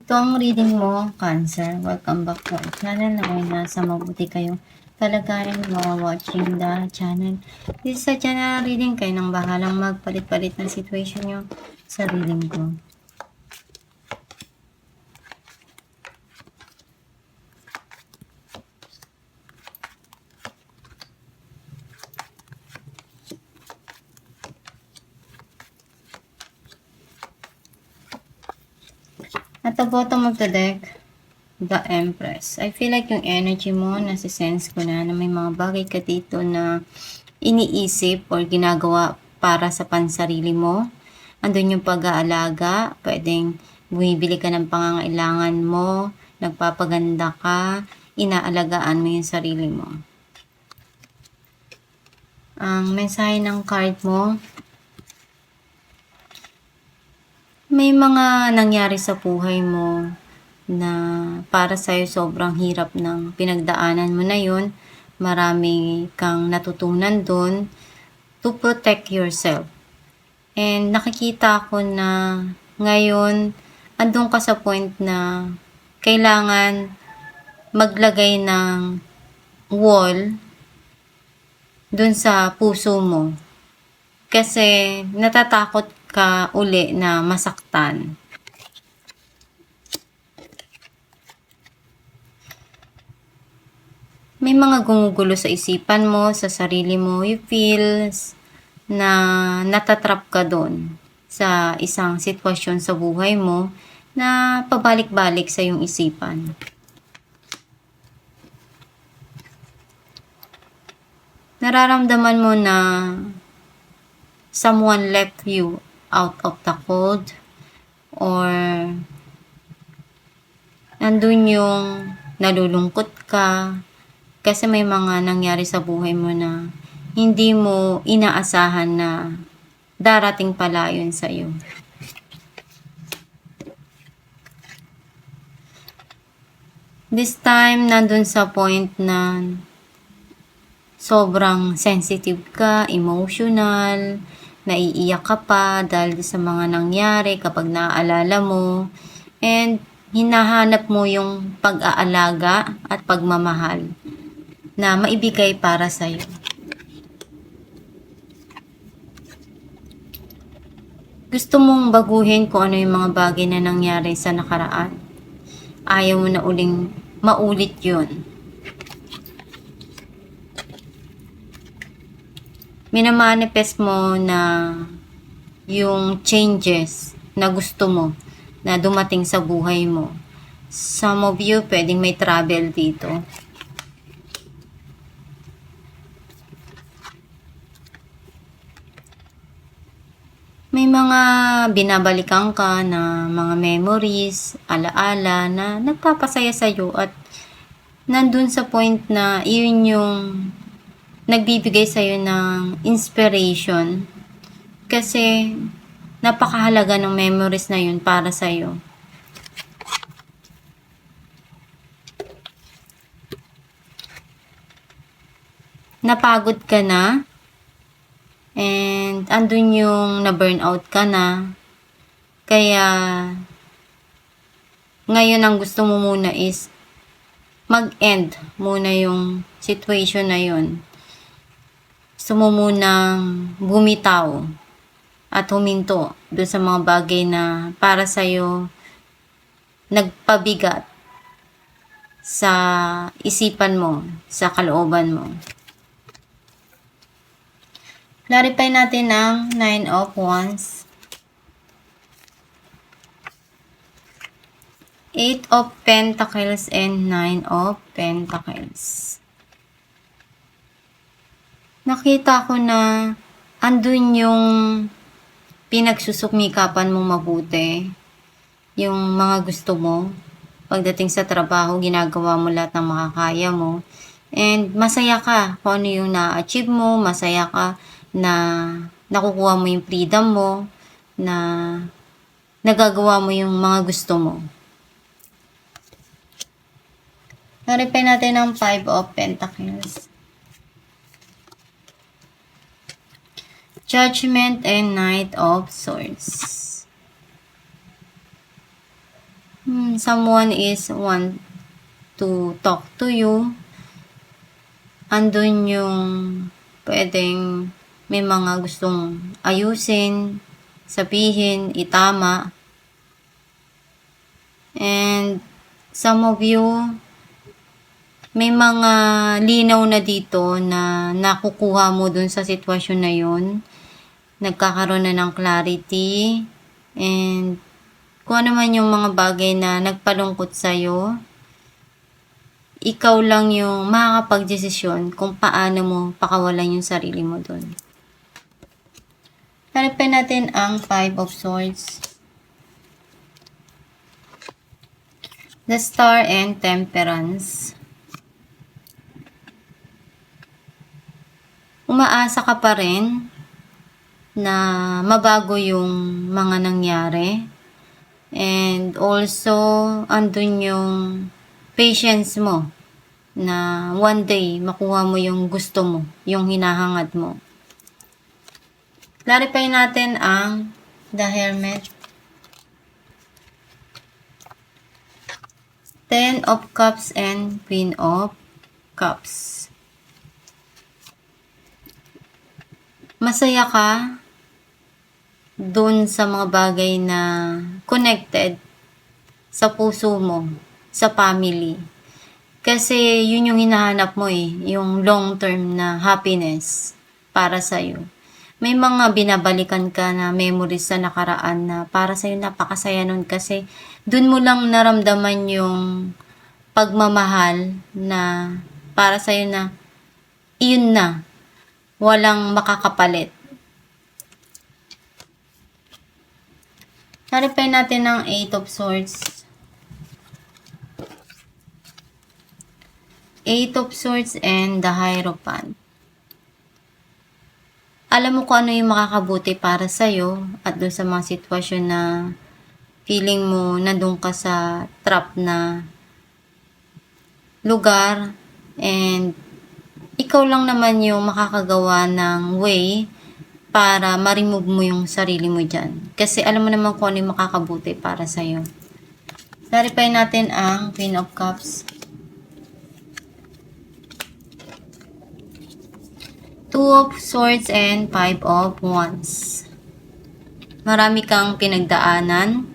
Ito ang reading mo, Cancer. Welcome back to our channel. Naway nasa mabuti kayo kalagayan mga watching the channel. This is a general reading. Kayo nang bahalang magpalit-palit ng situation nyo sa reading ko. At the bottom of the deck, the Empress. I feel like yung energy mo, nasi-sense ko na may mga bagay ka dito na iniisip or ginagawa para sa pansarili mo. Andun yung pag-aalaga, pwedeng bumibili ka ng pangangailangan mo, nagpapaganda ka, inaalagaan mo yung sarili mo. Ang mensahe ng card mo, may mga nangyari sa buhay mo na para sa'yo sobrang hirap ng pinagdaanan mo na yun. Marami kang natutunan dun to protect yourself. And nakikita ko na ngayon, andun ka sa point na kailangan maglagay ng wall dun sa puso mo. Kasi natatakot ka uli na masaktan. May mga gumugulo sa isipan mo, sa sarili mo. You feel na natatrap ka doon sa isang sitwasyon sa buhay mo na pabalik-balik sa iyong isipan. Nararamdaman mo na someone left you out of the cold or nandun yung nalulungkot ka kasi may mga nangyari sa buhay mo na hindi mo inaasahan na darating pala yun sa iyo. This time, nandun sa point na sobrang sensitive ka, emotional, naiiyak ka pa dahil sa mga nangyari kapag naaalala mo, and hinahanap mo yung pag-aalaga at pagmamahal na maibigay para sa'yo. Gusto mong baguhin kung ano yung mga bagay na nangyari sa nakaraan. Ayaw mo na uling maulit yun. Minamanifest mo na yung changes na gusto mo na dumating sa buhay mo. Some of you, pwedeng may travel dito. May mga binabalikan ka na mga memories, alaala na nagpapasaya sa'yo at nandun sa point na yun yung nagbibigay sa'yo ng inspiration kasi napakahalaga ng memories na yun para sa'yo. Napagod ka na and andun yung na-burnout ka na kaya ngayon ang gusto mo muna is mag-end muna yung situation na yun. Gusto mo munang bumitaw at huminto doon sa mga bagay na para sa'yo nagpabigat sa isipan mo, sa kalooban mo. Clarify natin ang 9 of Wands, 8 of Pentacles, and 9 of Pentacles. Nakita ko na andun yung pinagsusukmikapan mo mabuti, yung mga gusto mo. Pagdating sa trabaho, ginagawa mo lahat ng makakaya mo. And masaya ka kung ano yung na-achieve mo, masaya ka na nakukuha mo yung freedom mo, na nagagawa mo yung mga gusto mo. Clarify natin ang 5 of Pentacles, Judgment, and Knight of Swords. Someone is want to talk to you. Andun yung pwedeng may mga gustong ayusin, sabihin, itama. And some of you, may mga linaw na dito na nakukuha mo dun sa sitwasyon na yun. Nagkakaroon na ng clarity. And kung ano man yung mga bagay na nagpalungkot sa'yo, ikaw lang yung makakapag-desisyon kung paano mo pakawalan yung sarili mo dun. Harapin natin ang Five of Swords, the Star, and Temperance. Umaasa ka pa rin na mabago yung mga nangyari. And also, andun yung patience mo na one day makuha mo yung gusto mo, yung hinahangad mo. Clarify natin ang The Hermit, Ten of Cups, and Queen of Cups. Masaya ka dun sa mga bagay na connected sa puso mo, sa family. Kasi yun yung hinahanap mo yung long-term na happiness para sa'yo. May mga binabalikan ka na memories sa nakaraan na para sa'yo napakasaya nun kasi dun mo lang naramdaman yung pagmamahal na para sa'yo na iyon na, walang makakapalit. Clarify natin ang Eight of Swords. Eight of Swords and the Hierophant. Alam mo kung ano yung makakabuti para sa'yo at doon sa mga sitwasyon na feeling mo nandun ka sa trap na lugar and ikaw lang naman yung makakagawa ng way para ma-remove mo yung sarili mo dyan. Kasi alam mo naman kung ano yung makakabuti para sa'yo. Clarify natin ang Queen of Cups, Two of Swords, and Five of Wands. Marami kang pinagdaanan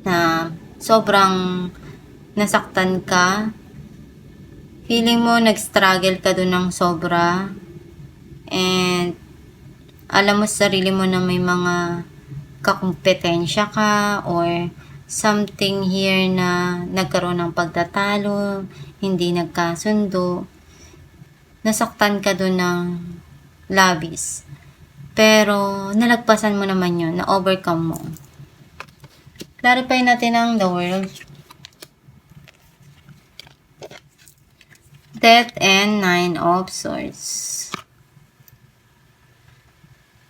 na sobrang nasaktan ka. Feeling mo nag-struggle ka dun ng sobra. And alam mo sa sarili mo na may mga kakumpetensya ka or something here na nagkaroon ng pagtatalo, hindi nagkasundo. Nasaktan ka dun ng labis. Pero nalagpasan mo naman yun, na-overcome mo. Clarify natin ang The World, Death, and Nine of Swords.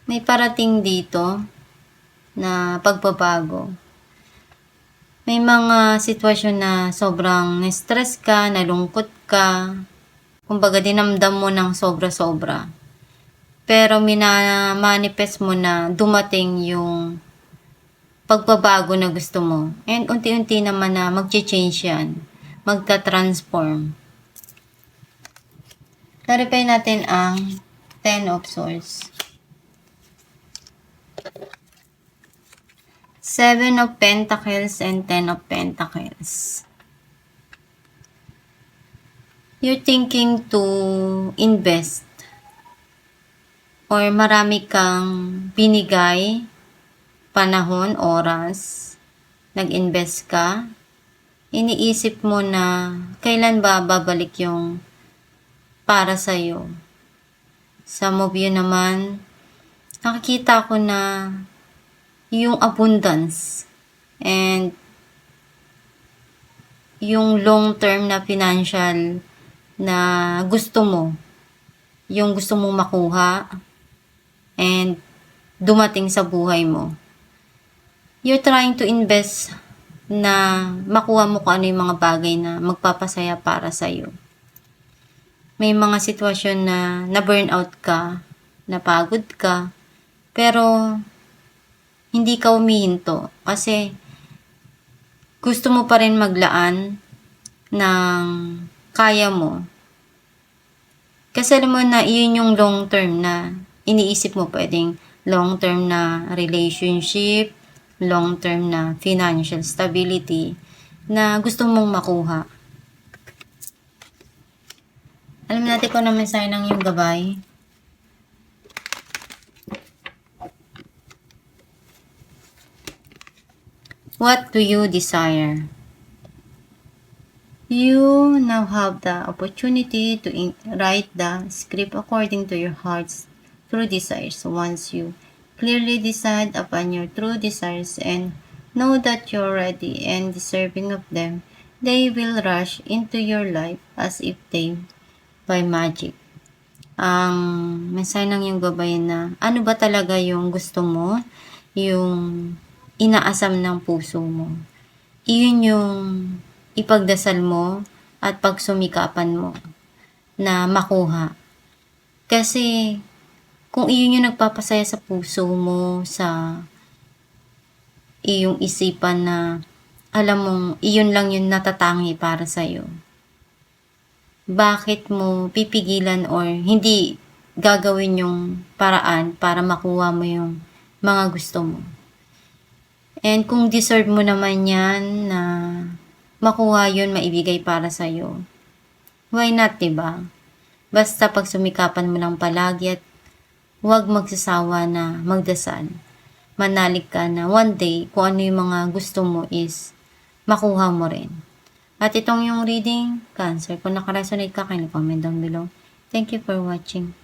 May parating dito na pagbabago. May mga sitwasyon na sobrang na-stress ka, nalungkot ka, kumbaga dinamdam mo ng sobra-sobra. Pero minamanifest mo na dumating yung pagbabago na gusto mo. And unti-unti naman na mag-change yan. Magka-transform. Clarify natin ang Ten of Swords, Seven of Pentacles, and Ten of Pentacles. You're thinking to invest or marami kang binigay panahon, oras, nag-invest ka, iniisip mo na kailan ba babalik yung para sa'yo. Some of you naman, nakikita ko na yung abundance and yung long-term na financial na gusto mo, yung gusto mong makuha and dumating sa buhay mo. You're trying to invest na makuha mo kung ano yung mga bagay na magpapasaya para sa'yo. May mga sitwasyon na na-burnout ka, napagod ka, pero hindi ka umihinto kasi gusto mo pa rin maglaan ng kaya mo. Kasi alam mo na iyon yung long term na iniisip mo, pwedeng long term na relationship, long term na financial stability na gusto mong makuha. Alam natin kung ano mensahe ng iyong gabay. What do you desire? You now have the opportunity to write the script according to your heart's true desires. Once you clearly decide upon your true desires and know that you're ready and deserving of them, they will rush into your life as if they by magic. Ang mensahe ng iyong gabay na ano ba talaga yung gusto mo, yung inaasam ng puso mo. Iyon yung ipagdasal mo at pagsumikapan mo na makuha. Kasi kung iyon yung nagpapasaya sa puso mo, sa iyong isipan na alam mong iyon lang yung natatangi para sa'yo, bakit mo pipigilan or hindi gagawin yung paraan para makuha mo yung mga gusto mo? And kung deserve mo naman yan na makuha yun, maibigay para sa'yo, why not, diba? Basta pagsumikapan mo lang palagi at huwag magsasawa na magdasal. Manalig ka na one day kung ano yung mga gusto mo is makuha mo rin. At itong yung reading, Cancer. Kung nakaresonate ka, kindly comment down below. Thank you for watching.